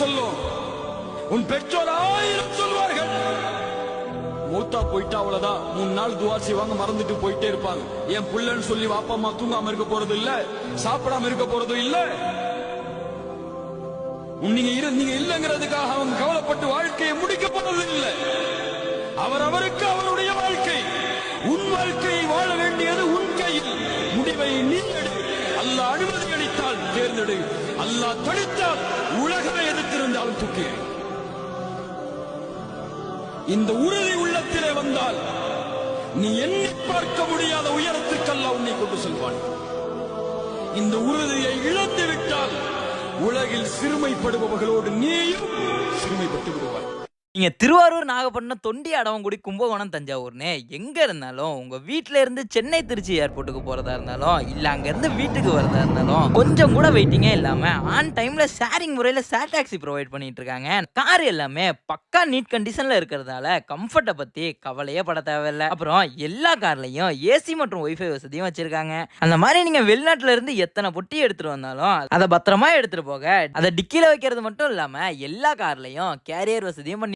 சொல்லும், உன் பெற்றோர் 1000 சொல்வார்கள். மூத்தா போயிட்டா அவ்வளவுதான். 3 நாள் துவா செய்வாங்க, மறந்துட்டு போயிட்டே இருப்பாங்க. என் புள்ளன்னு சொல்லி வாப்பா அம்மா தூங்காம இருக்க போறது இல்ல, சாப்பிடாம இருக்க போறதும் இல்ல. நீங்க இல்லங்கிறதுக்காக அவங்க கவலைப்பட்டு வாழ்க்கையை முடிக்க போறது இல்லை. அவருக்கு அவருடைய வாழ்க்கை. உன் வாழ்க்கையை வாழ வேண்டியது உன் கையில். முடிவை நீ எடு. அல்லாஹ் அனுமதி அளித்தால் தேர்ந்தெடு, அல்லாஹ் தடுத்தால் உலகமே எதிர்த்திருந்தாலும் தூக்கி. இந்த உறுதி உள்ளத்திலே வந்தால் நீ எண்ணி பார்க்க முடியாத உயரத்துக்கு அல்லாஹ் உன்னை கொண்டு செல்வான். இந்த உறுதியை இழந்து விட்டால் உலகில் சிறுமைப்படுபவர்களோடு நீயும் சிறுமைப்பட்டு விடுவாய். நீங்க திருவாரூர், நாகப்பட்டினம், தொண்டி, அடவங்குடி, கும்பகோணம், தஞ்சாவூர்னு எங்க இருந்தாலும் உங்க வீட்ல இருந்து சென்னை திருச்சி ஏர்போர்ட்டுக்கு போறதா இருந்தாலும் இல்ல அங்க இருந்து வீட்டுக்கு வரதா இருந்தாலும் கொஞ்சம் கூட வெயிட்டிங்கே இல்லாம ஆன் டைம்ல ஷேரிங் முறையில ஷேர் டாக்ஸி ப்ரொவைட் பண்ணிட்டு இருக்காங்க. கார் எல்லாமே பக்கா நீட் கண்டிஷன்ல இருக்கிறதால கம்ஃபர்ட்டை பத்தி கவலையே பட தேவையில்லை. அப்புறம் எல்லா கார்லயும் ஏசி மற்றும் ஒய்ஃபை வசதியும் வச்சிருக்காங்க. அந்த மாதிரி நீங்க வெளிநாட்டுல இருந்து எத்தனை பொட்டி எடுத்துட்டு வந்தாலும் அதை பத்திரமா எடுத்துட்டு போக அதை டிக்கில வைக்கிறது மட்டும் இல்லாம எல்லா கார்லயும் கேரியர் வசதியும் பண்ணி